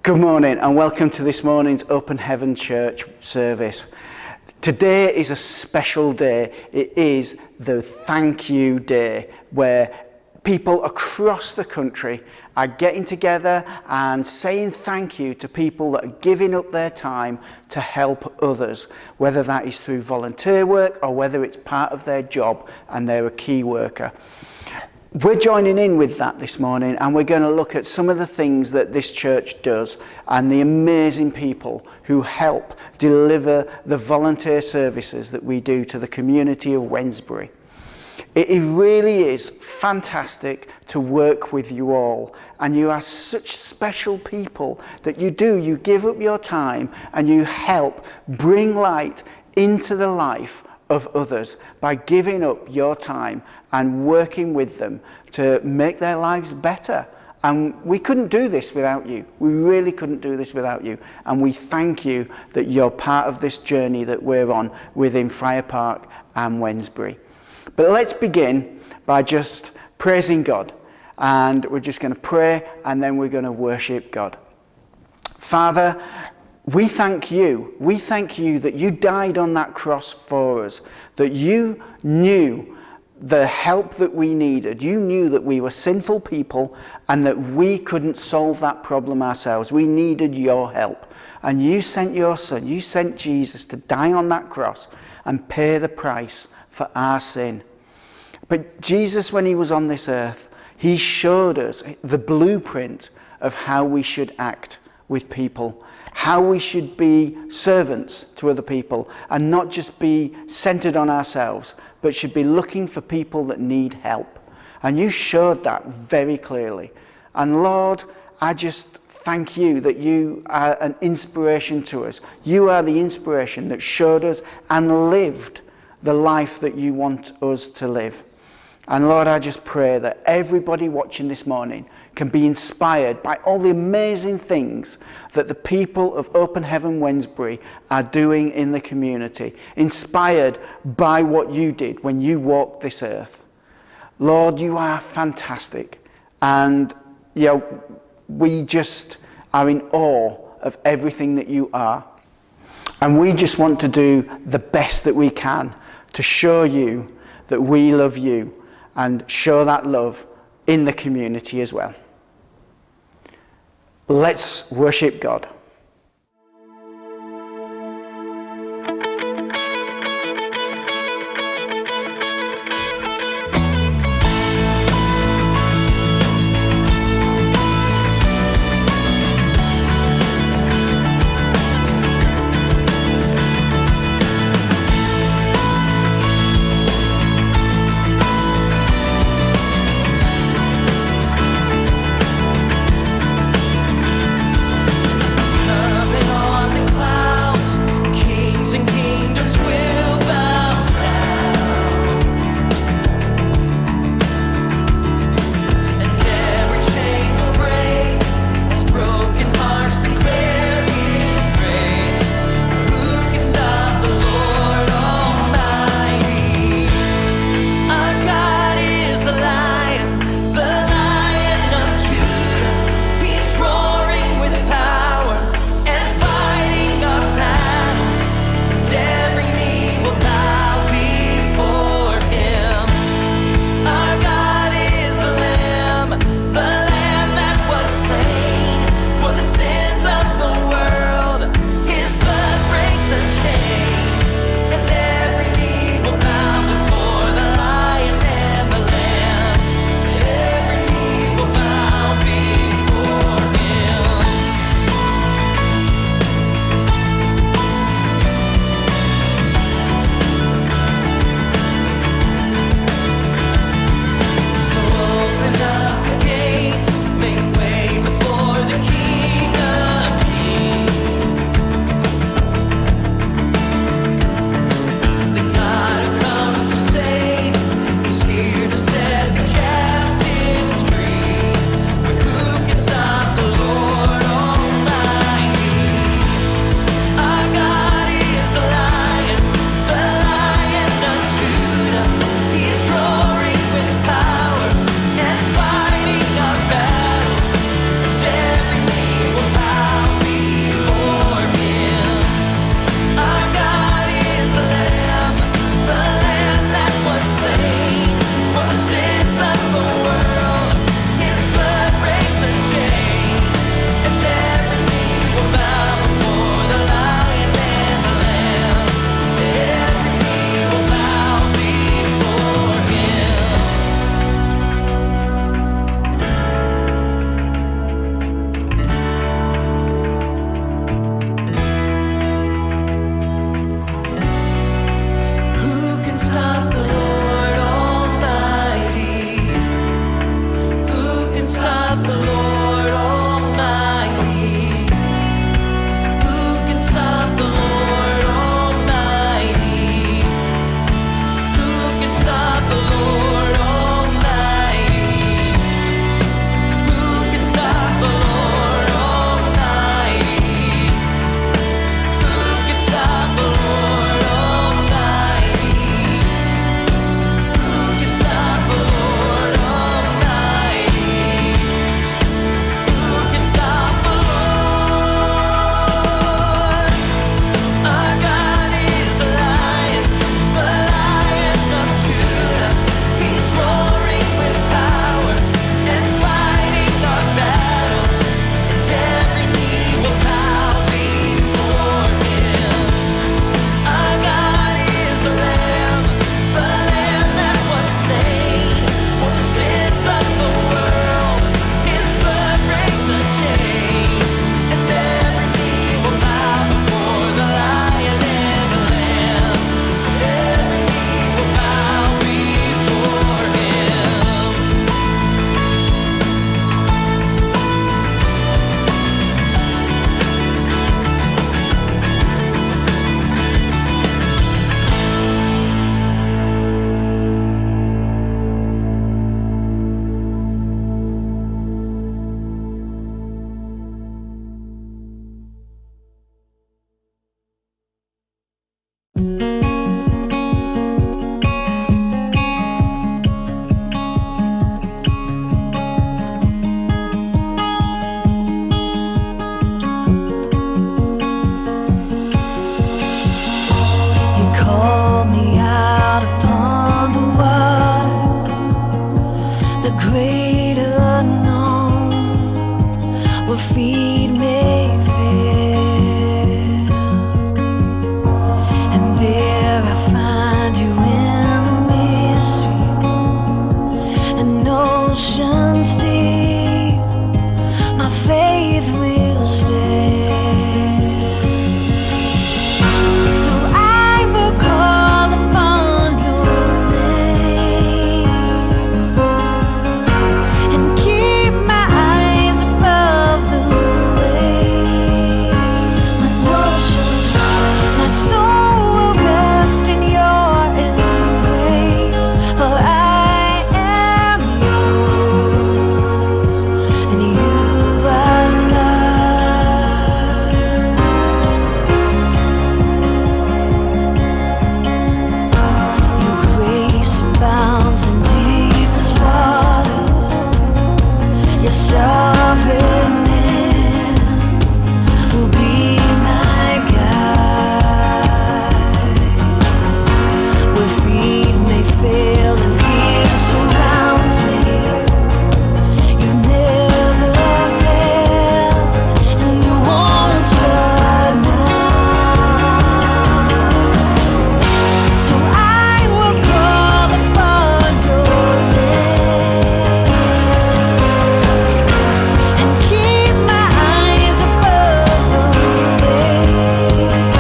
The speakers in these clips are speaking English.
Good morning and welcome to this morning's Open Heaven Church service. Today is a special day. It is the Thank You Day, where people across the country are getting together and saying thank you to people that are giving up their time to help others, whether that is through volunteer work or whether it's part of their job and they're a key worker. We're joining in with that this morning, and we're going to look at some of the things that this church does and the amazing people who help deliver the volunteer services that we do to the community of Wednesbury. It really is fantastic to work with you all, and you are such special people that you give up your time and you help bring light into the life of others by giving up your time and working with them to make their lives better. And we couldn't do this without you. We really couldn't do this without you. And we thank you that you're part of this journey that we're on within Friar Park and Wednesbury. But let's begin by just praising God. And we're just going to pray and then we're going to worship God. Father, we thank you. We thank you that you died on that cross for us, that you knew the help that we needed. You knew that we were sinful people and that we couldn't solve that problem ourselves. We needed your help. And you sent your son, you sent Jesus to die on that cross and pay the price for our sin. But Jesus, when he was on this earth, he showed us the blueprint of how we should act with people, how we should be servants to other people and not just be centered on ourselves, but should be looking for people that need help. And you showed that very clearly. And Lord, I just thank you that you are an inspiration to us. You are the inspiration that showed us and lived the life that you want us to live. And Lord, I just pray that everybody watching this morning can be inspired by all the amazing things that the people of Open Heaven Wednesbury are doing in the community, inspired by what you did when you walked this earth. Lord, you are fantastic. And we just are in awe of everything that you are. And we just want to do the best that we can to show you that we love you and show that love in the community as well. Let's worship God. great unknown will feed me fill, and there I find you in the mystery and oceans deep. My faith will stand. So I will call upon your name and keep my eyes above the waves. When oceans rise, my soul will rest in your embrace. For I am yours, and you are mine. Your grace abounds in deepest waters. Your sovereign hand will be my guide. Where feet may fail and fear surrounds me, you never fail, and you won't start now. So I will call upon your name and keep my eyes above the waves.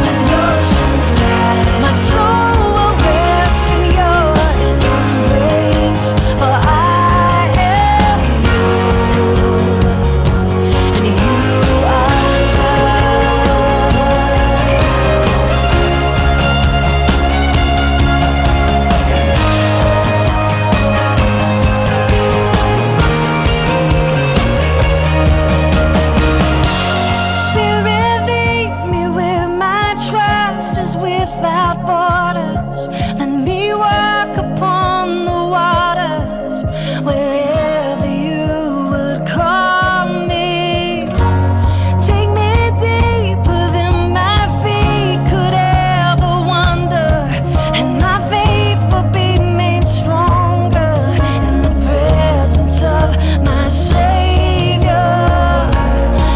When oceans rise, my soul will rest in your embrace. For I am yours, and you are Spirit, lead me where my trust is without borders. Let me walk upon the waters wherever you would call me. Take me deeper than my feet could ever wander, and my faith will be made stronger in the presence of my Savior.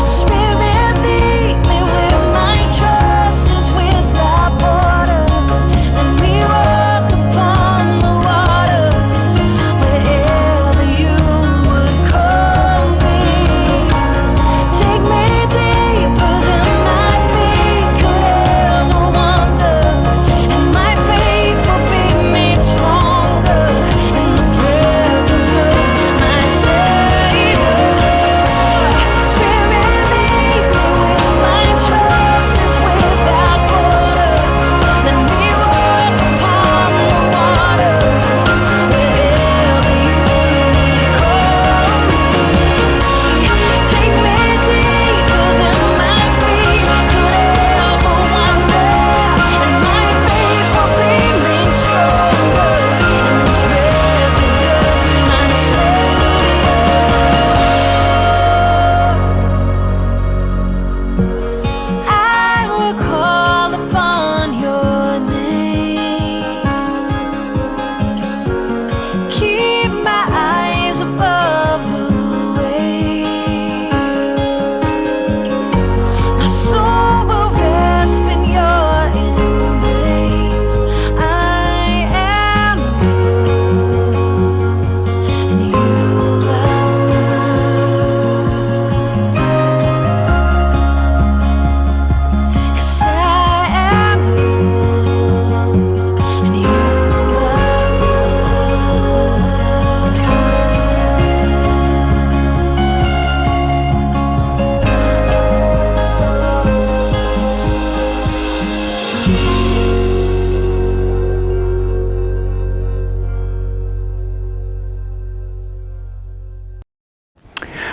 Spirit, lead me where my trust is without borders. Let me walk upon the waters wherever you would call me. Take me deeper than my feet could ever wander, and my faith will be made stronger in the presence of my Savior. Spirit, lead me where my trust is without borders. Let me walk upon the waters wherever you would call me. Take me deeper than my feet could ever wander, and my faith will be made stronger in the presence of my Savior. I will call upon your name, keep my eyes above the waves. My soul will rest in your embrace. I am yours, and you are mine. Yes, I am yours, and you are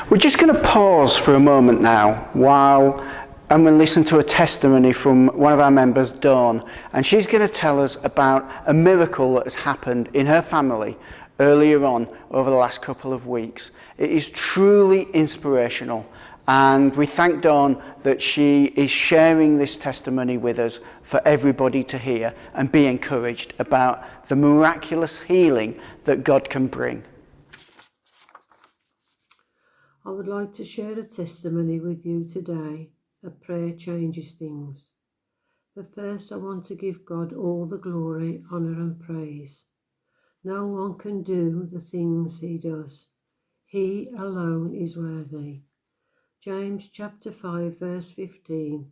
We're just going to pause for a moment now while I'm going to listen to a testimony from one of our members, Dawn, and she's going to tell us about a miracle that has happened in her family earlier on over the last couple of weeks. It is truly inspirational, and we thank Dawn that she is sharing this testimony with us for everybody to hear and be encouraged about the miraculous healing that God can bring. I would like to share a testimony with you today that prayer changes things. But first, I want to give God all the glory, honour and praise. No one can do the things he does. He alone is worthy. James chapter 5 verse 15.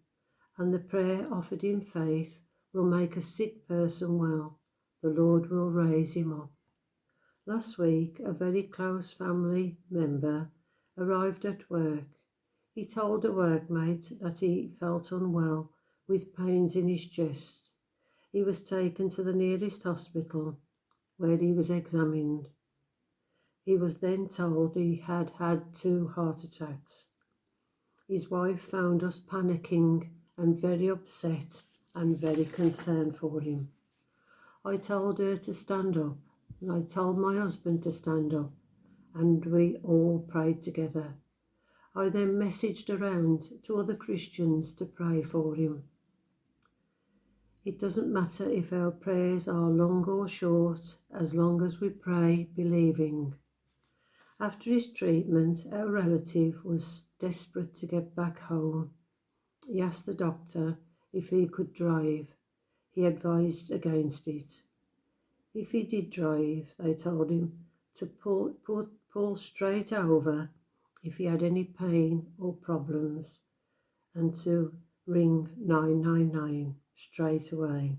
And the prayer offered in faith will make a sick person well. The Lord will raise him up. Last week, a very close family member arrived at work. He told a workmate that he felt unwell with pains in his chest. He was taken to the nearest hospital where he was examined. He was then told he had had 2 heart attacks. His wife found us panicking and very upset and very concerned for him. I told her to stand up, and I told my husband to stand up, and we all prayed together. I then messaged around to other Christians to pray for him. It doesn't matter if our prayers are long or short, as long as we pray believing. After his treatment, our relative was desperate to get back home. He asked the doctor if he could drive. He advised against it. If he did drive, they told him to pull straight over if he had any pain or problems, and to ring 999 straight away.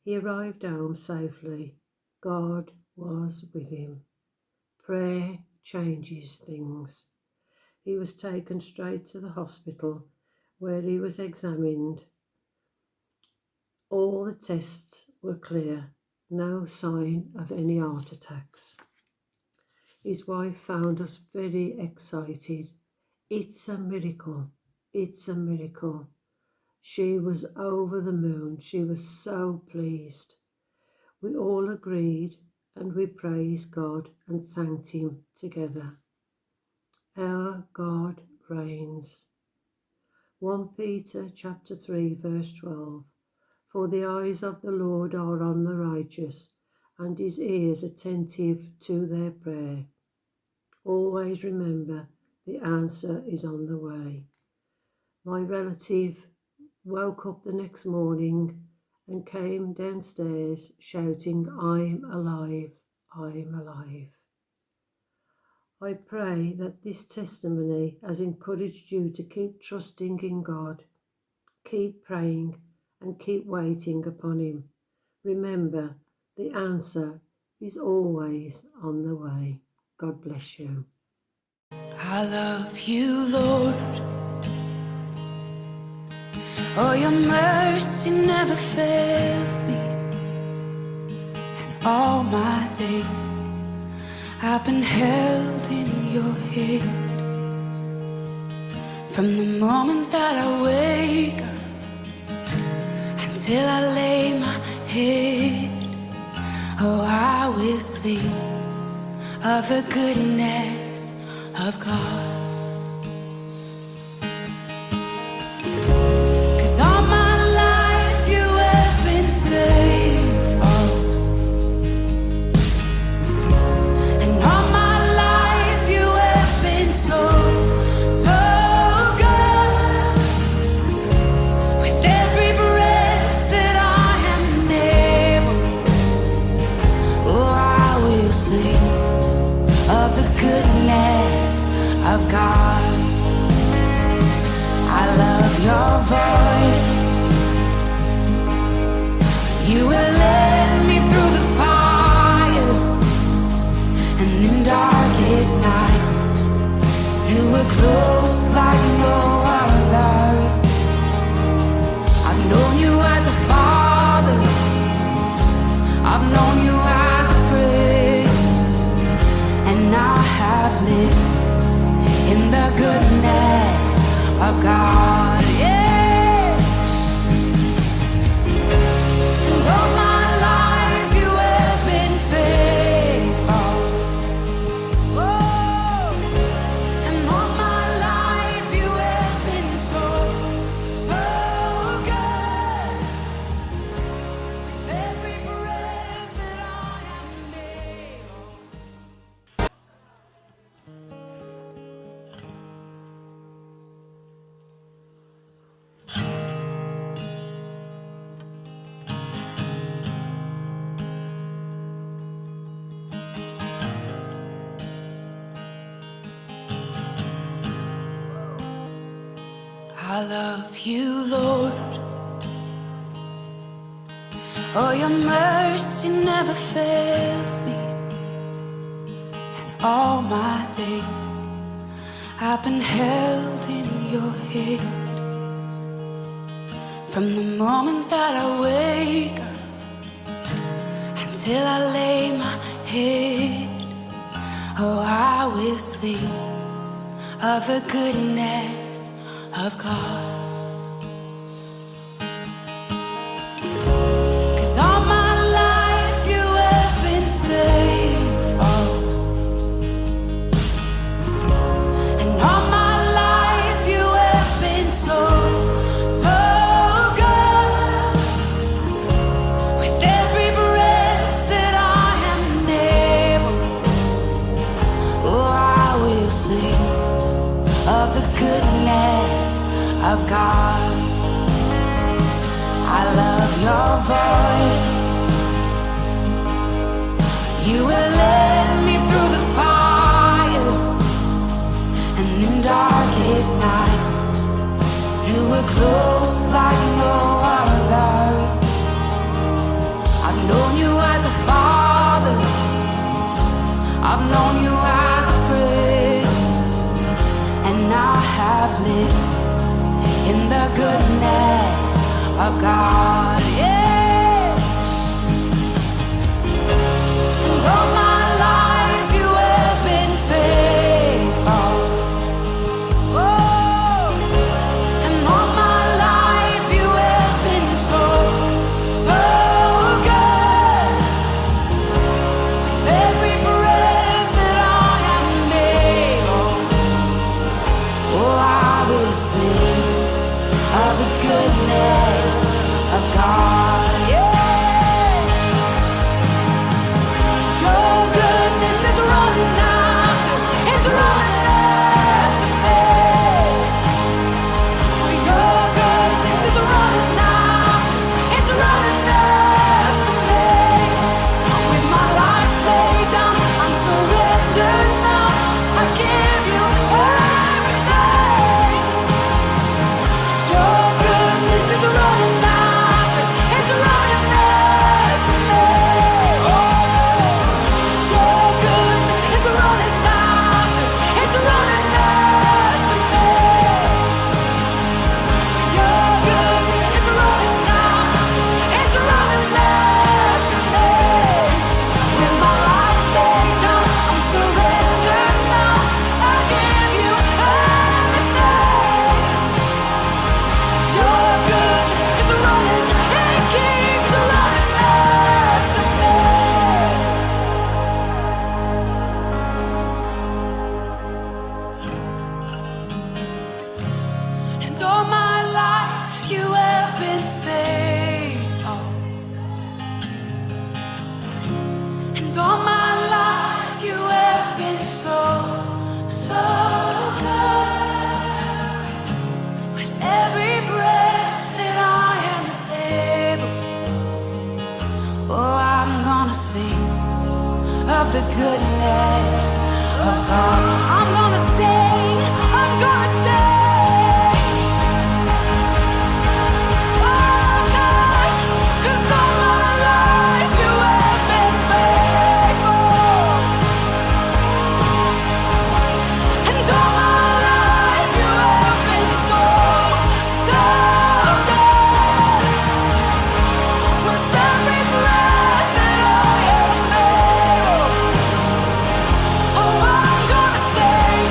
He arrived home safely. God was with him. Prayer changes things. He was taken straight to the hospital where he was examined. All the tests were clear, no sign of any heart attacks. His wife found us very excited. It's a miracle. It's a miracle. She was over the moon. She was so pleased. We all agreed and we praised God and thanked him together. Our God reigns. 1 Peter chapter 3 verse 12. For the eyes of the Lord are on the righteous, and his ears attentive to their prayer. Always remember, the answer is on the way. My relative woke up the next morning and came downstairs shouting, I'm alive, I'm alive. I pray that this testimony has encouraged you to keep trusting in God, keep praying and keep waiting upon him. Remember, the answer is always on the way. God bless you. I love you, Lord. Oh, your mercy never fails me. And all my days I've been held in your hand. From the moment that I wake up till I lay my head, oh, I will sing of the goodness of God. 'Cause all my life you have been faithful, and all my life you have been so good. With every breath that I am able, oh, I will sing of the goodness of God. I love your voice. You will lead me through the fire, and in darkest night you were close like no other. I've known you as a father, I've known you as a friend, and I have lived in the goodness of God, yeah. And all my life you have been faithful. Oh, and all my life you have been so good. With every breath that I am able. I love you, Lord. Oh, your mercy never fails me. And all my days I've been held in your hand. From the moment that I wake up until I lay my head, oh, I will sing of the goodness of God. 'Cause all my life you have been faithful, and all my life you have been so, so good. With every breath that I am able, oh, I will sing of the goodness of God. I love your voice. You will lead me through the fire, and in darkest night you were close like no other. I've known you as a father, I've known you as a friend, and I have lived in the goodness of God, yeah. And all my life you have been faithful. Oh, and all my life you have been so, so good. With every breath that I am able, oh, I will sing of the goodness of God, yeah. Your goodness is running after, it's running after me. Your goodness is running after, it's running after me. With my life laid down, I'm surrendered now. I give you everything. Your goodness is running after, it's running after me. Your goodness is running after, it's running after me. Your goodness is running after, it's running after me. With my life laid down, I'm surrendered now. I give you everything. Your goodness is running, it keeps running after me. And all my life you have been faithful, and all my life you have been so, so good. With every breath that I am able, oh, I'm gonna sing of the goodness of God. I'm gonna sing, I'm gonna sing. Oh, 'cause all my life you have been faithful, and all my life you have been so, so good. With every breath that I am able, oh, I'm gonna sing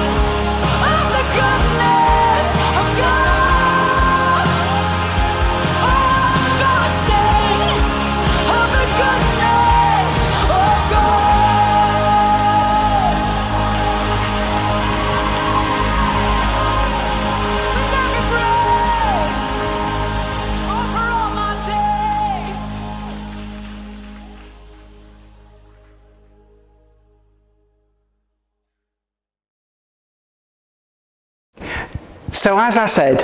of the goodness of God. Oh, I'm gonna sing of the goodness of God. With every breath, oh, for all my days. So as I said,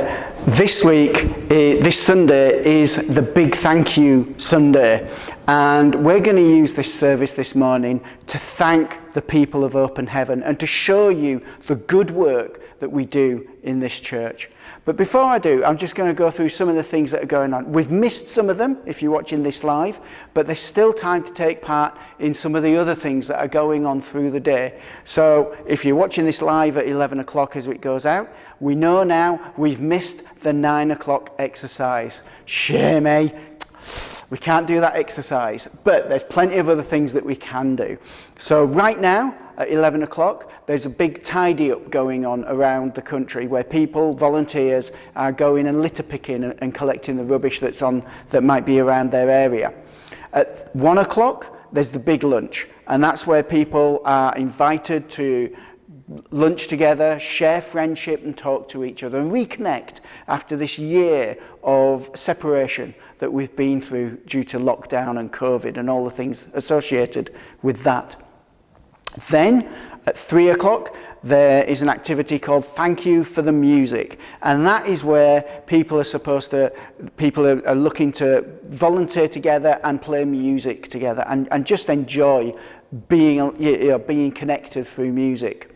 this week, this Sunday is the Big Thank You Sunday. And we're going to use this service this morning to thank the people of Open Heaven and to show you the good work that we do in this church. But before I do, I'm just going to go through some of the things that are going on. We've missed some of them if you're watching this live, but there's still time to take part in some of the other things that are going on through the day. So if you're watching this live at 11 o'clock as it goes out, we know now we've missed the 9 o'clock exercise. Shame, eh? We can't do that exercise, but there's plenty of other things that we can do. So right now, at 11 o'clock, there's a big tidy up going on around the country where people, volunteers, are going and litter picking and collecting the rubbish that might be around their area. At 1 o'clock, there's the big lunch, and that's where people are invited to lunch together, share friendship and talk to each other and reconnect after this year of separation that we've been through due to lockdown and COVID and all the things associated with that. Then at 3 o'clock there is an activity called Thank You for the Music, and that is where people are looking to volunteer together and play music together and just enjoy being connected through music.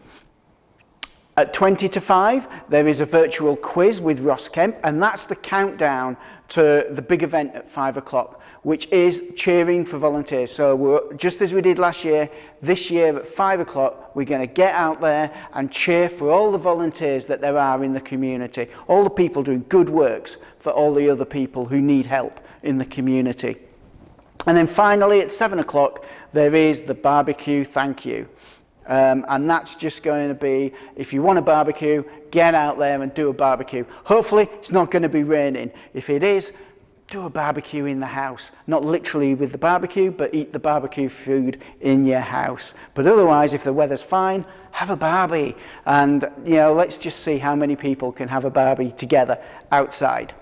At 20 to 5, there is a virtual quiz with Ross Kemp, and that's the countdown to the big event at 5 o'clock, which is cheering for volunteers. So just as we did last year, this year at 5 o'clock, we're going to get out there and cheer for all the volunteers that there are in the community, all the people doing good works for all the other people who need help in the community. And then finally, at 7 o'clock, there is the barbecue thank you. And that's just going to be, if you want a barbecue, get out there and do a barbecue. Hopefully it's not going to be raining. If it is, do a barbecue in the house. Not literally with the barbecue, but eat the barbecue food in your house. But otherwise, if the weather's fine, have a barbie. And, let's just see how many people can have a barbie together outside.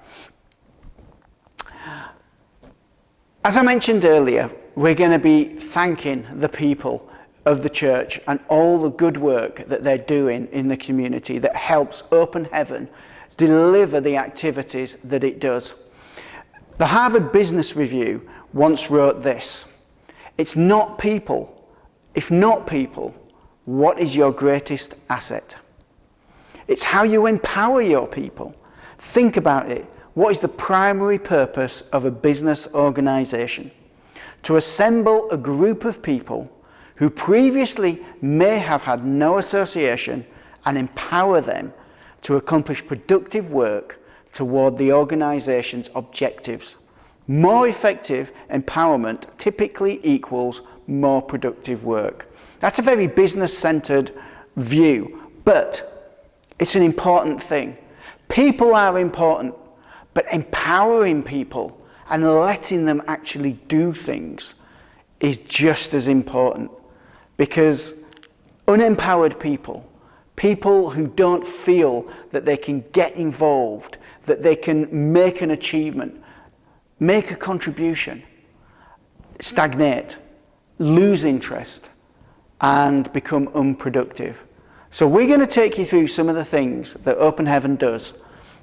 As I mentioned earlier, we're going to be thanking the people of the church and all the good work that they're doing in the community that helps Open Heaven deliver the activities that it does. The Harvard Business Review once wrote this: "It's not people. If not people, what is your greatest asset? It's how you empower your people. Think about it. What is the primary purpose of a business organization? To assemble a group of people who previously may have had no association and empower them to accomplish productive work toward the organization's objectives. More effective empowerment typically equals more productive work." That's a very business-centered view, but it's an important thing. People are important, but empowering people and letting them actually do things is just as important. Because unempowered people who don't feel that they can get involved, that they can make an achievement, make a contribution, stagnate, lose interest, and become unproductive. So we're going to take you through some of the things that Open Heaven does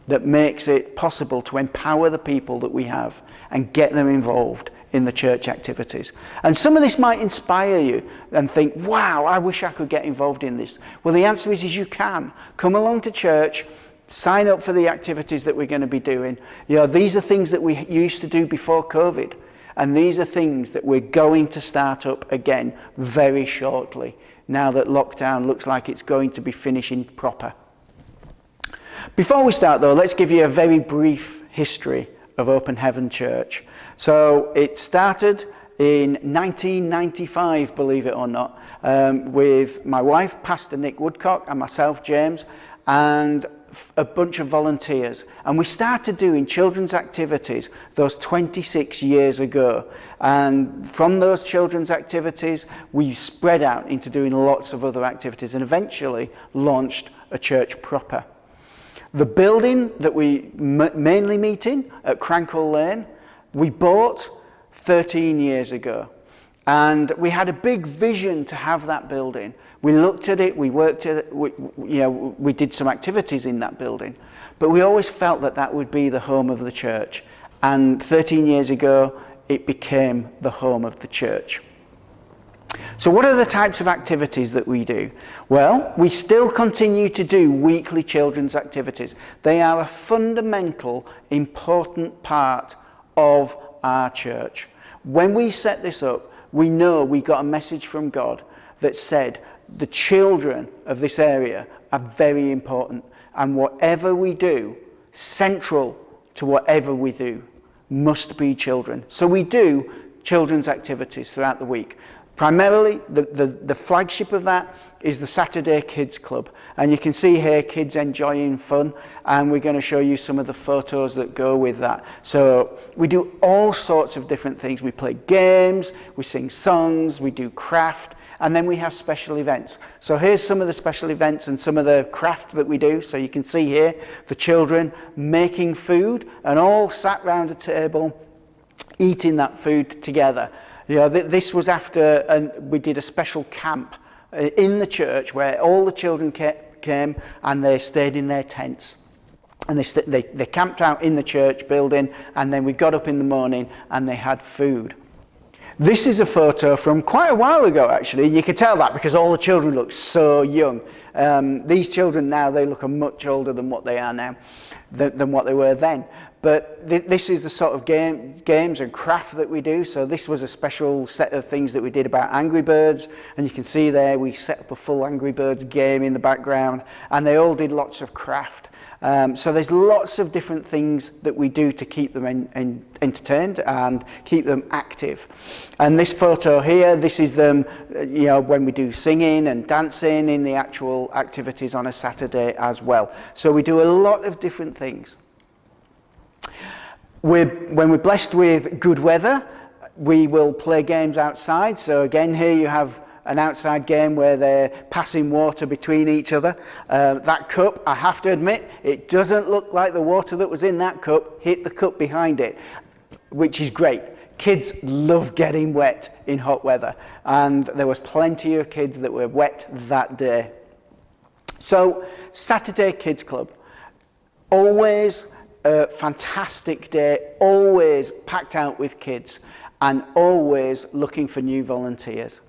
that makes it possible to empower the people that we have and get them involved in the church activities. And some of this might inspire you and think, wow, I wish I could get involved in this. Well, the answer is you can. Come along to church, sign up for the activities that we're going to be doing. These are things that we used to do before COVID, and these are things that we're going to start up again very shortly, now that lockdown looks like it's going to be finishing proper. Before we start though, let's give you a very brief history of Open Heaven Church. So it started in 1995, believe it or not, with my wife, Pastor Nick Woodcock, and myself, James, and a bunch of volunteers. And we started doing children's activities those 26 years ago. And from those children's activities, we spread out into doing lots of other activities and eventually launched a church proper. The building that we mainly meet in at Crankle Lane, we bought 13 years ago. And we had a big vision to have that building. We looked at it, we worked at it, we did some activities in that building. But we always felt that that would be the home of the church. And 13 years ago, it became the home of the church. So what are the types of activities that we do? Well, we still continue to do weekly children's activities. They are a fundamental, important part of our church. When we set this up, we know we got a message from God that said the children of this area are very important, and whatever we do, central to whatever we do, must be children. So we do children's activities throughout the week. Primarily, the flagship of that is the Saturday Kids Club. And you can see here kids enjoying fun, and we're going to show you some of the photos that go with that. So we do all sorts of different things. We play games, we sing songs, we do craft, and then we have special events. So here's some of the special events and some of the craft that we do. So you can see here the children making food and all sat round a table eating that food together. You know, this was after we did a special camp in the church where all the children came and they stayed in their tents. And they camped out in the church building, and then we got up in the morning and they had food. This is a photo from quite a while ago, actually. You can tell that because all the children look so young. These children now, they look much older than what they are now, than what they were then. But this is the sort of games and craft that we do. So this was a special set of things that we did about Angry Birds. And you can see there we set up a full Angry Birds game in the background. And they all did lots of craft. So there's lots of different things that we do to keep them entertained and keep them active. And this photo here, this is them, you know, when we do singing and dancing in the actual activities on a Saturday as well. So we do a lot of different things. When we're blessed with good weather, we will play games outside. So again, here you have an outside game where they're passing water between each other. That cup, I have to admit, it doesn't look like the water that was in that cup hit the cup behind it, which is great. Kids love getting wet in hot weather, and there was plenty of kids that were wet that day. So, Saturday Kids Club, always a fantastic day, always packed out with kids, and always looking for new volunteers.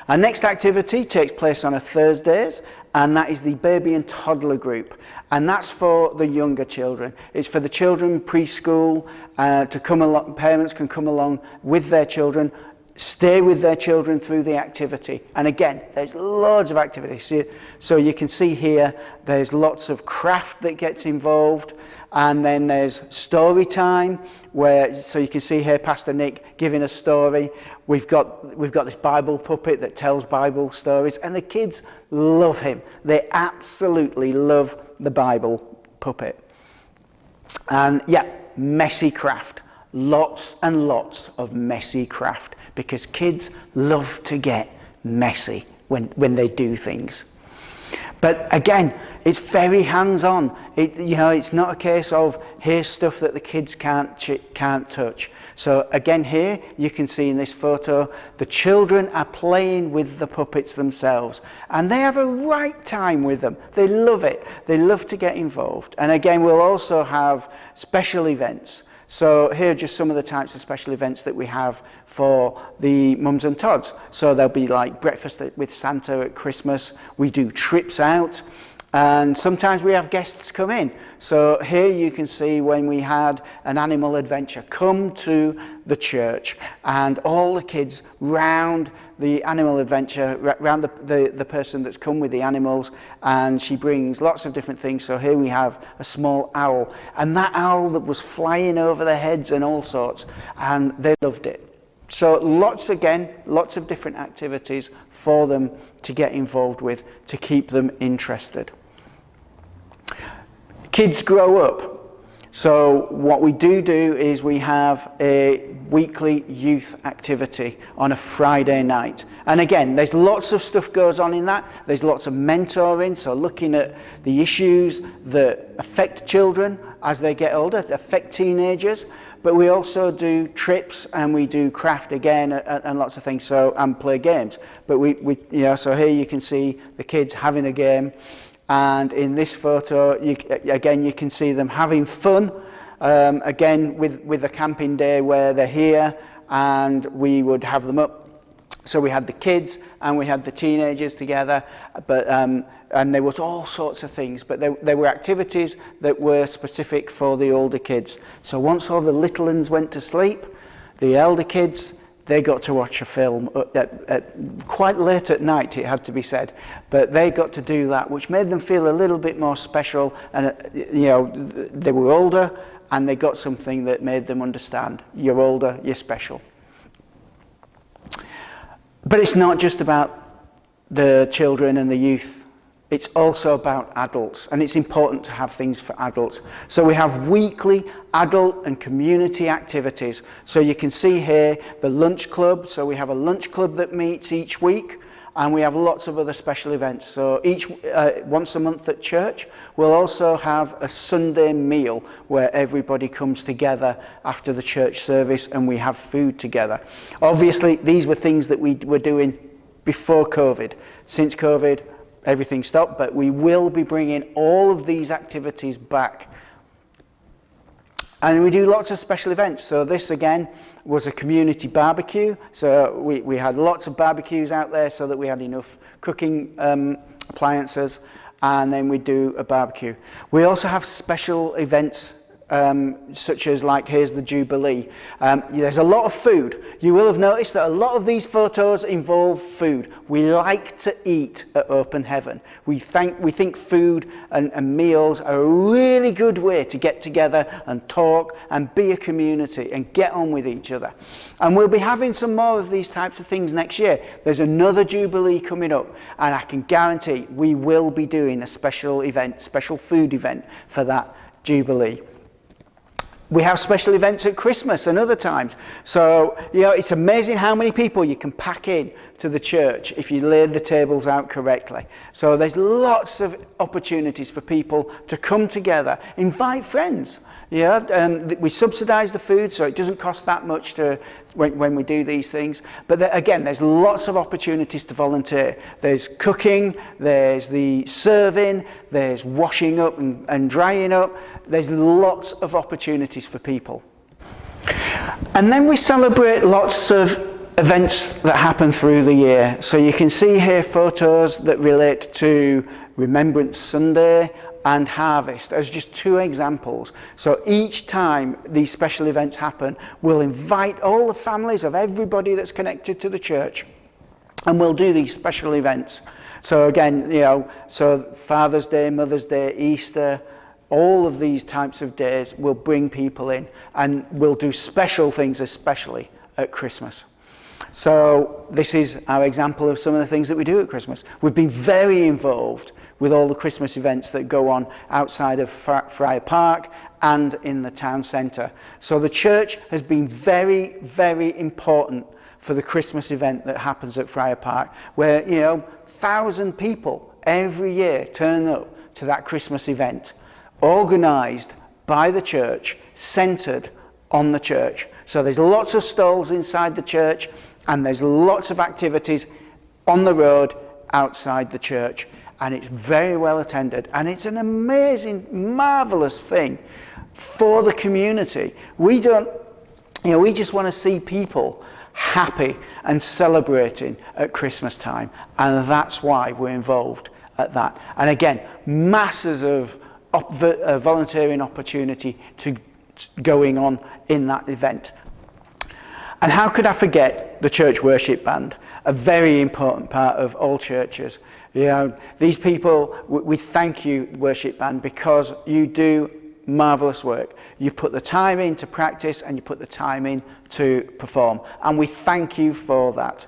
Our next activity takes place on a Thursdays, and that is the baby and toddler group, and that's for the younger children. It's for the children preschool to come along. Parents can come along with their children, stay with their children through the activity. And again, there's loads of activities. So you can see here, there's lots of craft that gets involved, and then there's story time, so you can see here Pastor Nick giving a story. We've got this Bible puppet that tells Bible stories, and the kids love him. They absolutely love the Bible puppet. And yeah, messy craft. Lots and lots of messy craft, because kids love to get messy when they do things. But again, it's very hands-on. It's not a case of here's stuff that the kids can't touch. So again, here you can see in this photo the children are playing with the puppets themselves, and they have a right time with them. They love it. They love to get involved. And again, we'll also have special events. So here are just some of the types of special events that we have for the mums and tots. So there'll be like breakfast with Santa at Christmas. We do trips out, and sometimes we have guests come in. So here you can see when we had an animal adventure come to the church, and all the kids round the animal adventure, around the person that's come with the animals, and she brings lots of different things. So here we have a small owl, and that owl that was flying over their heads and all sorts, and they loved it. So lots of different activities for them to get involved with, to keep them interested. Kids grow up. So what we do is we have a weekly youth activity on a Friday night. And again, there's lots of stuff goes on in that. There's lots of mentoring, so looking at the issues that affect children as they get older, affect teenagers. But we also do trips, and we do craft again, and lots of things, and play games. But so here you can see the kids having a game. And in this photo, you can see them having fun, again with the camping day where they're here and we would have them up. So we had the kids and we had the teenagers together, but and there was all sorts of things, but there were activities that were specific for the older kids. So once all the little ones went to sleep, the elder kids, they got to watch a film at quite late at night, it had to be said, but they got to do that, which made them feel a little bit more special, and they were older and they got something that made them understand, you're older, you're special. But it's not just about the children and the youth. It's also about adults, and it's important to have things for adults. So we have weekly adult and community activities. So you can see here the lunch club. So we have a lunch club that meets each week, and we have lots of other special events. So once a month at church, we'll also have a Sunday meal where everybody comes together after the church service and we have food together. Obviously, these were things that we were doing before COVID. Since COVID, everything stopped, but we will be bringing all of these activities back. And we do lots of special events. So this again was a community barbecue. So we had lots of barbecues out there so that we had enough cooking appliances, and then we do a barbecue. We also have special events such as, like, here's the Jubilee. There's a lot of food. You will have noticed that a lot of these photos involve food. We like to eat at Open Heaven. We think food and meals are a really good way to get together and talk and be a community and get on with each other. And we'll be having some more of these types of things next year. There's another Jubilee coming up, and I can guarantee we will be doing a special event, special food event for that Jubilee. We have special events at Christmas and other times. So, it's amazing how many people you can pack in to the church if you laid the tables out correctly. So there's lots of opportunities for people to come together, invite friends. We subsidise the food, so it doesn't cost that much when we do these things. But again, there's lots of opportunities to volunteer. There's cooking, there's the serving, there's washing up and drying up. There's lots of opportunities for people. And then we celebrate lots of events that happen through the year. So you can see here photos that relate to Remembrance Sunday and Harvest as just two examples. So each time these special events happen, we'll invite all the families of everybody that's connected to the church, and we'll do these special events. So again, so Father's Day, Mother's Day, Easter, all of these types of days will bring people in, and we'll do special things, especially at Christmas. So this is our example of some of the things that we do at Christmas. We've been very involved with all the Christmas events that go on outside of Friar Park and in the town centre. So the church has been very, very important for the Christmas event that happens at Friar Park, where 1,000 people every year turn up to that Christmas event, organised by the church, centred on the church. So there's lots of stalls inside the church, and there's lots of activities on the road outside the church, and it's very well attended, and it's an amazing, marvellous thing for the community. We just want to see people happy and celebrating at Christmas time, and that's why we're involved at that. And again, masses of volunteering opportunity going on in that event. And how could I forget the church worship band, a very important part of all churches. These people, we thank you, worship band, because you do marvellous work. You put the time in to practice, and you put the time in to perform, and we thank you for that.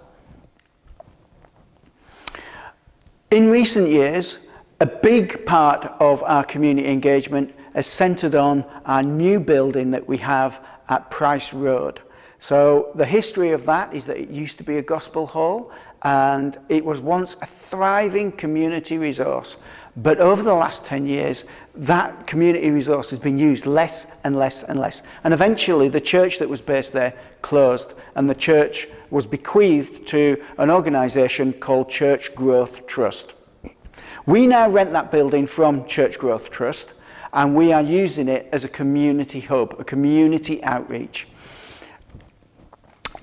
In recent years, a big part of our community engagement has centred on our new building that we have at Price Road. So the history of that is that it used to be a gospel hall, and it was once a thriving community resource. But over the last 10 years, that community resource has been used less and less and less. And eventually the church that was based there closed, and the church was bequeathed to an organisation called Church Growth Trust. We now rent that building from Church Growth Trust, and we are using it as a community hub, a community outreach.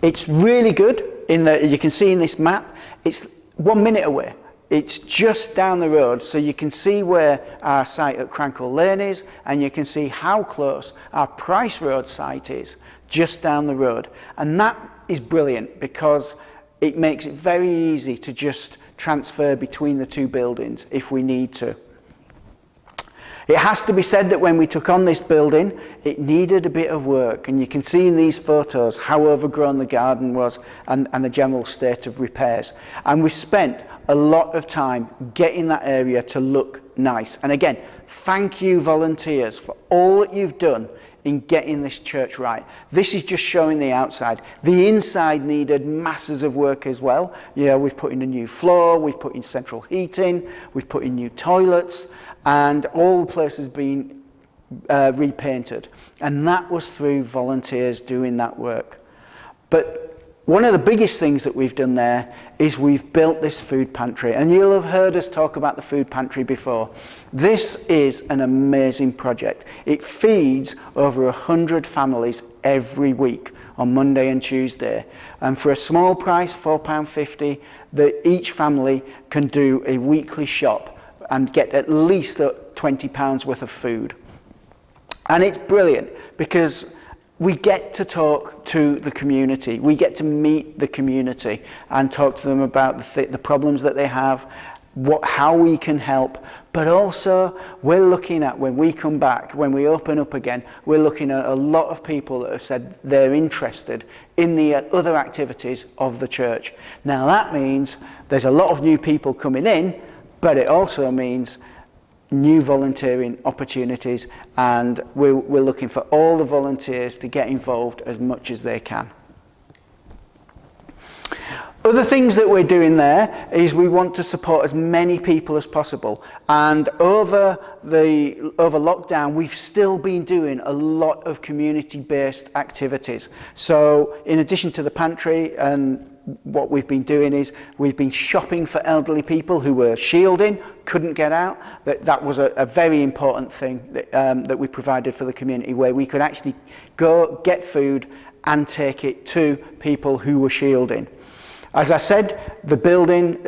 It's really good in that you can see in this map, it's 1 minute away. It's just down the road, so you can see where our site at Crankle Lane is, and you can see how close our Price Road site is, just down the road. And that is brilliant because it makes it very easy to just transfer between the two buildings if we need to. It has to be said that when we took on this building, it needed a bit of work, and you can see in these photos how overgrown the garden was and the general state of repairs. And we spent a lot of time getting that area to look nice. And again, thank you volunteers for all that you've done in getting this church right. This is just showing the outside. The inside needed masses of work as well. You know, we've put in a new floor, we've put in central heating, we've put in new toilets, and all the place has been repainted. And that was through volunteers doing that work. But one of the biggest things that we've done there is we've built this food pantry, and you'll have heard us talk about the food pantry before. This is an amazing project. It feeds over 100 families every week on Monday and Tuesday, and for a small price, £4.50, that each family can do a weekly shop and get at least £20 worth of food. And it's brilliant because we get to talk to the community. We get to meet the community and talk to them about the problems that they have, how we can help. But also, we're looking at, when we come back, when we open up again, we're looking at a lot of people that have said they're interested in the other activities of the church. Now that means there's a lot of new people coming in, but it also means new volunteering opportunities, and we're looking for all the volunteers to get involved as much as they can. Other things that we're doing there is we want to support as many people as possible, and over lockdown we've still been doing a lot of community-based activities. So in addition to the pantry, and what we've been doing is we've been shopping for elderly people who were shielding, couldn't get out. That was a very important thing that we provided for the community, where we could actually go get food and take it to people who were shielding. As I said, the building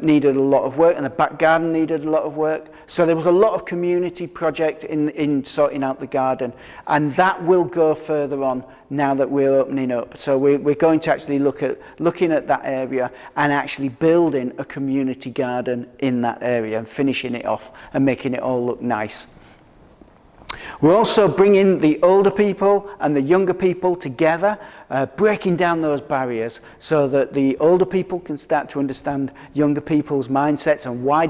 needed a lot of work, and the back garden needed a lot of work. So there was a lot of community project in sorting out the garden, and that will go further on now that we're opening up. So we're going to actually looking at that area and actually building a community garden in that area and finishing it off and making it all look nice. We're also bringing the older people and the younger people together, breaking down those barriers so that the older people can start to understand younger people's mindsets and why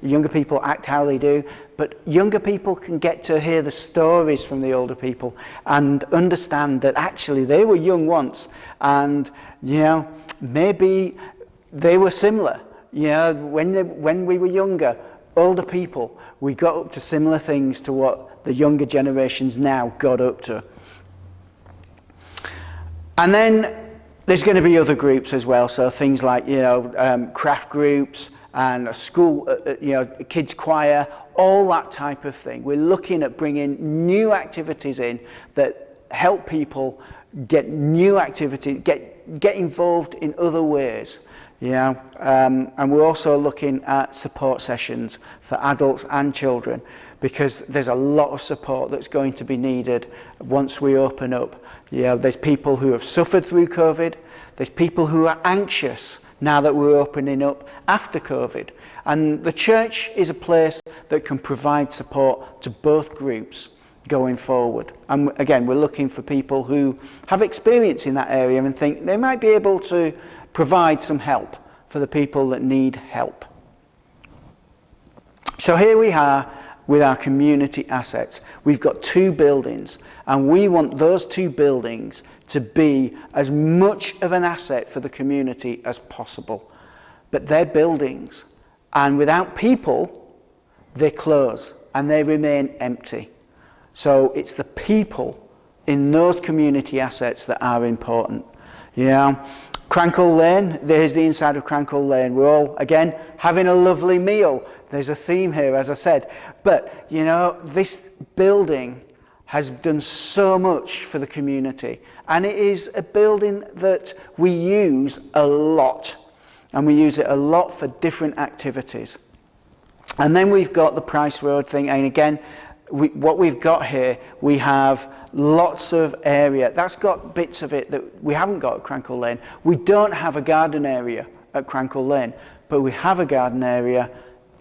younger people act how they do. But younger people can get to hear the stories from the older people and understand that actually they were young once, and maybe they were similar. When we were younger, older people, we got up to similar things to what the younger generations now got up to. And then there's going to be other groups as well, so things like craft groups and a school, kids choir, all that type of thing. We're looking at bringing new activities in that help people get new activity, get involved in other ways. And we're also looking at support sessions for adults and children, because there's a lot of support that's going to be needed once we open up. There's people who have suffered through COVID, there's people who are anxious now that we're opening up after COVID, and the church is a place that can provide support to both groups going forward. And again, we're looking for people who have experience in that area and think they might be able to provide some help for the people that need help. So here we are with our community assets. We've got 2 buildings, and we want those 2 buildings to be as much of an asset for the community as possible. But they're buildings, and without people, they close and they remain empty. So it's the people in those community assets that are important. Crankle Lane, there's the inside of Crankle Lane. We're all, again, having a lovely meal. There's a theme here, as I said. But, you know, this building has done so much for the community. And it is a building that we use a lot. And we use it a lot for different activities. And then we've got the Price Road thing. And again, what we've got here, we have lots of area. That's got bits of it that we haven't got at Crankle Lane. We don't have a garden area at Crankle Lane, but we have a garden area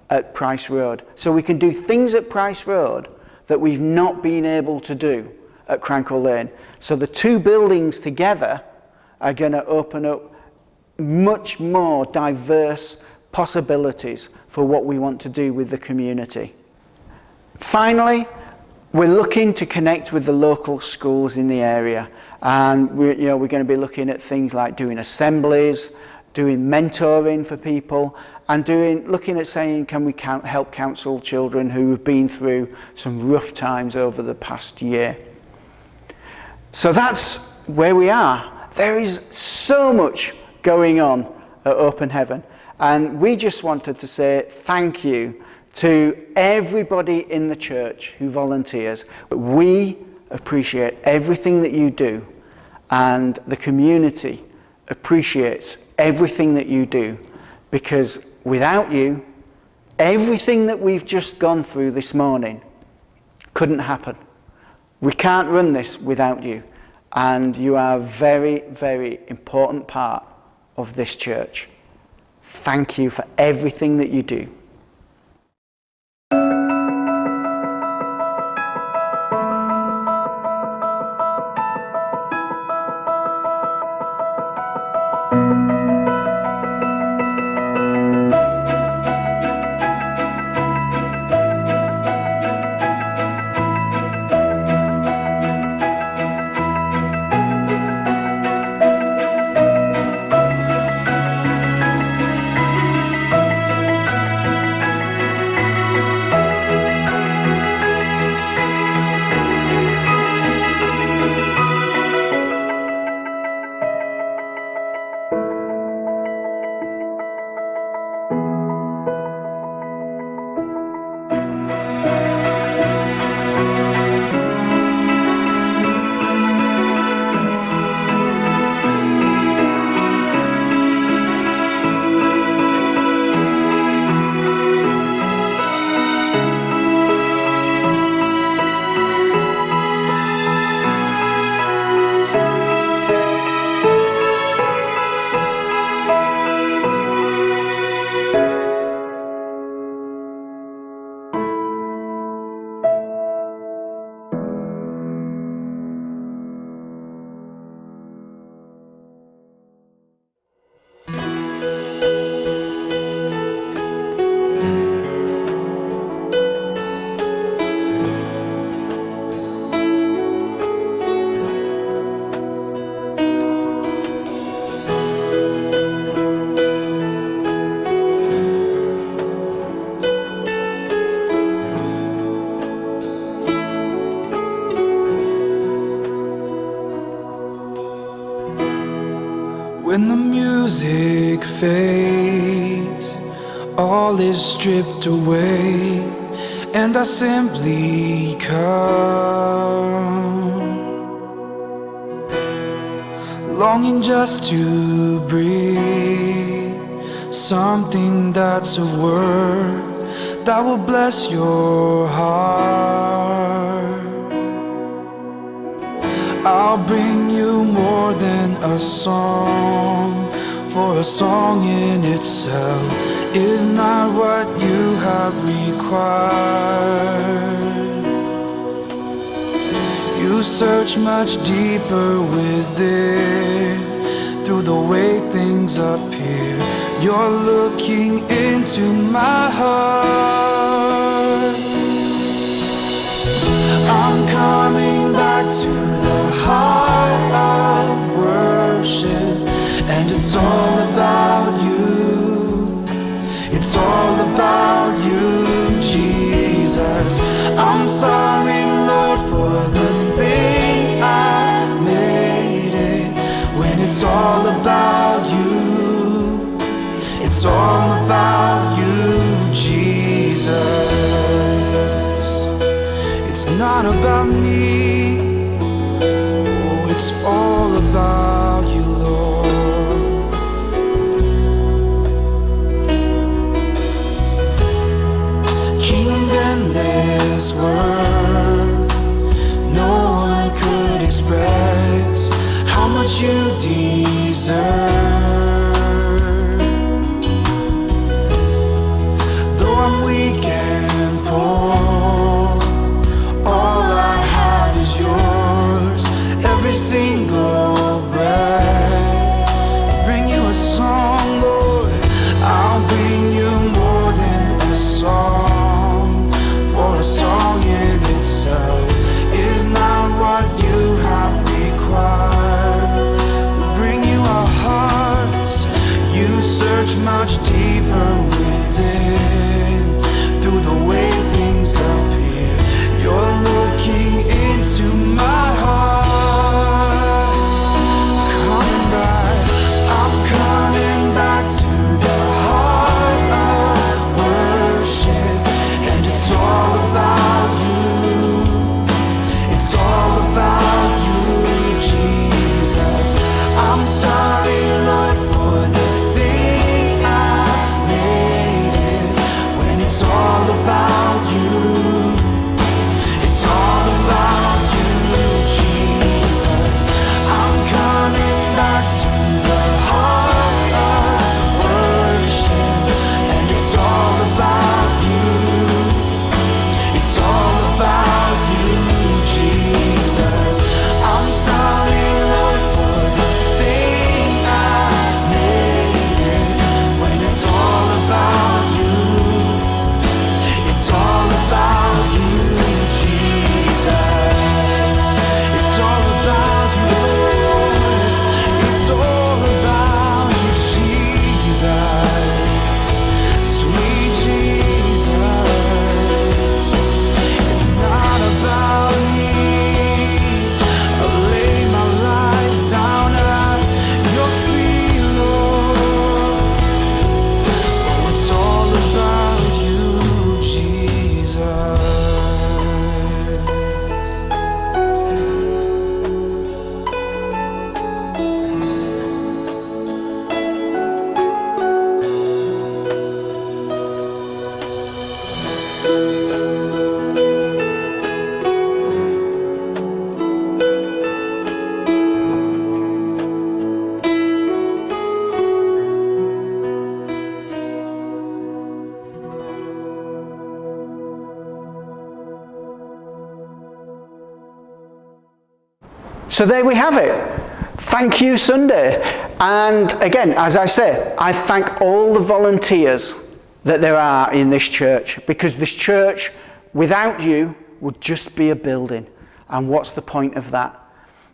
at Price Road. So we can do things at Price Road that we've not been able to do at Crankle Lane. So the two buildings together are going to open up much more diverse possibilities for what we want to do with the community. Finally, we're looking to connect with the local schools in the area, and we're going to be looking at things like doing assemblies, doing mentoring for people, and looking at saying, can we help counsel children who have been through some rough times over the past year. So that's where we are. There is so much going on at Open Heaven, and we just wanted to say thank you to everybody in the church who volunteers. We appreciate everything that you do, and the community appreciates everything that you do, because without you, everything that we've just gone through this morning couldn't happen. We can't run this without you, and you are a very, very important part of this church. Thank you for everything that you do. When the music fades, all is stripped away, and I simply come, longing just to breathe something that's a word that will bless your heart. I'll bring you more than a song, for a song in itself is not what you have required. You search much deeper within, through the way things appear. You're looking into my heart. I'm coming back to the heart of worship, and it's all about you. It's all about you, Jesus. I'm sorry, Lord, for the thing I made it, when it's all about you. serve. Though I'm weak and poor, all I have is yours. Every single breath, bring you a song, Lord. I'll bring you more than a song, for a song in itself is not what you have required. We bring you our hearts. You search much deeper within. Through the way things appear, you're looking into my heart. Coming back, I'm coming back to the heart of worship, and it's all about you. It's all about you, Jesus. I'm sorry, Lord, for the thing I've made it, when it's all about you. It's all about you, Jesus. I'm coming back to the heart of worship, and it's all about you. It's all about you, Jesus. I'm sorry, Lord, for the thing I've made it, when it's all about you. It's all about you, Jesus. It's all about you, Lord. It's all about you, Jesus. Sweet Jesus. It's not about me. I lay my life down at your feet, Lord. Oh, it's all about you, Jesus. So there we have it. Thank you, Sunday. And again, as I say, I thank all the volunteers that there are in this church, because this church, without you, would just be a building. And what's the point of that?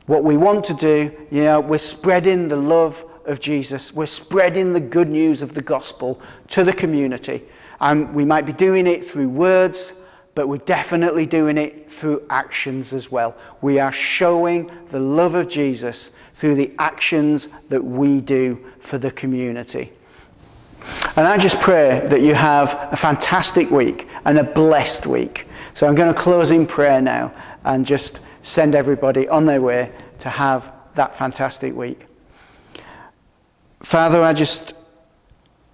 What we want to do, we're spreading the love of Jesus. We're spreading the good news of the gospel to the community. And we might be doing it through words, but we're definitely doing it through actions as well. We are showing the love of Jesus through the actions that we do for the community. And I just pray that you have a fantastic week and a blessed week. So I'm going to close in prayer now and just send everybody on their way to have that fantastic week. Father, I just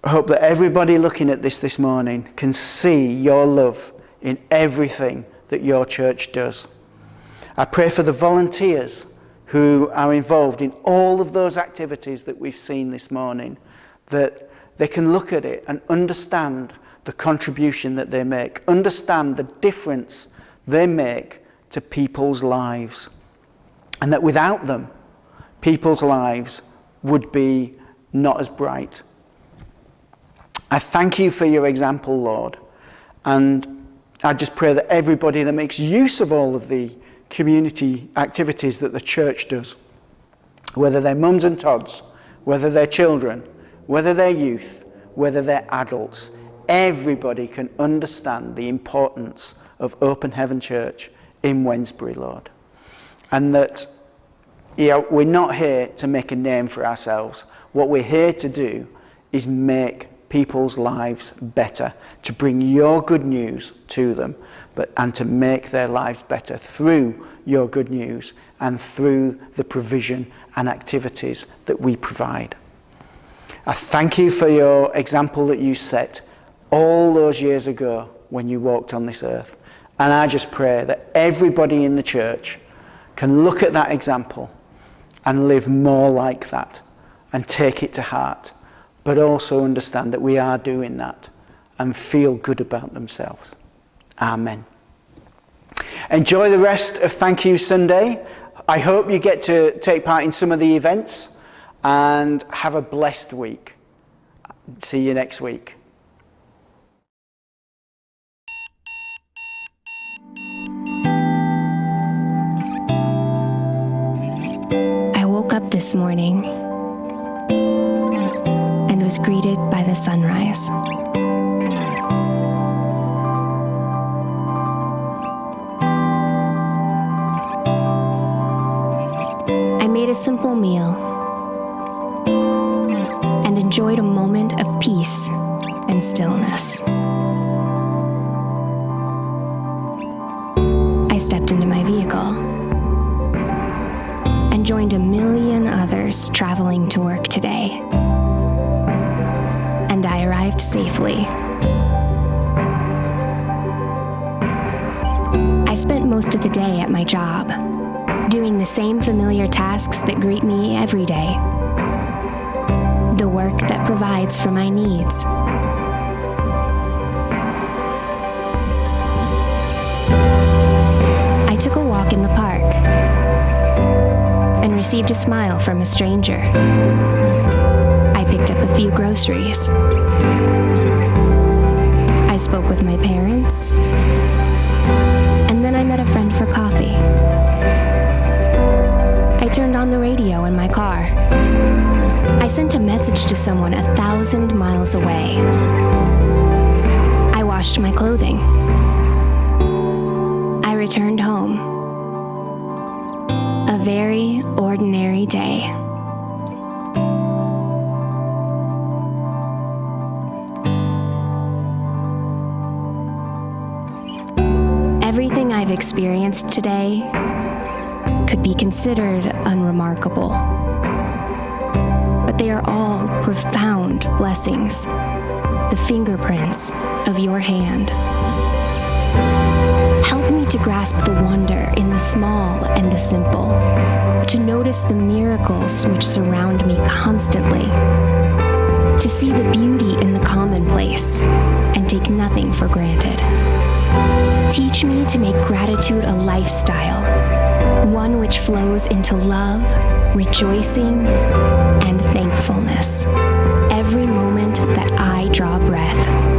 hope that everybody looking at this morning can see your love in everything that your church does. I pray for the volunteers who are involved in all of those activities that we've seen this morning, that they can look at it and understand the contribution that they make, understand the difference they make to people's lives, and that without them, people's lives would be not as bright. I thank you for your example, Lord, and I just pray that everybody that makes use of all of the community activities that the church does, whether they're mums and tots, whether they're children, whether they're youth, whether they're adults, everybody can understand the importance of Open Heaven Church in Wednesbury, Lord. And that we're not here to make a name for ourselves. What we're here to do is make people's lives better, to bring your good news to them, and to make their lives better through your good news and through the provision and activities that we provide. I thank you for your example that you set all those years ago when you walked on this earth. And I just pray that everybody in the church can look at that example and live more like that, and take it to heart, but also understand that we are doing that and feel good about themselves. Amen. Enjoy the rest of Thank You Sunday. I hope you get to take part in some of the events, and have a blessed week. See you next week. I woke up this morning and was greeted by the sunrise. I made a simple meal and enjoyed a moment of peace and stillness. I stepped into my vehicle and joined a million others traveling to work today. And I arrived safely. I spent most of the day at my job, doing the same familiar tasks that greet me every day. The work that provides for my needs. I took a walk in the park and received a smile from a stranger. I picked up a few groceries. I spoke with my parents, and then I met a friend for coffee. I turned on the radio in my car. I sent a message to someone 1,000 miles away. I washed my clothing. I returned home. A very ordinary day. Everything I've experienced today could be considered unremarkable, but they are all profound blessings, the fingerprints of your hand. Help me to grasp the wonder in the small and the simple, to notice the miracles which surround me constantly, to see the beauty in the commonplace and take nothing for granted. Teach me to make gratitude a lifestyle, one which flows into love, rejoicing, and thankfulness every moment that I draw breath.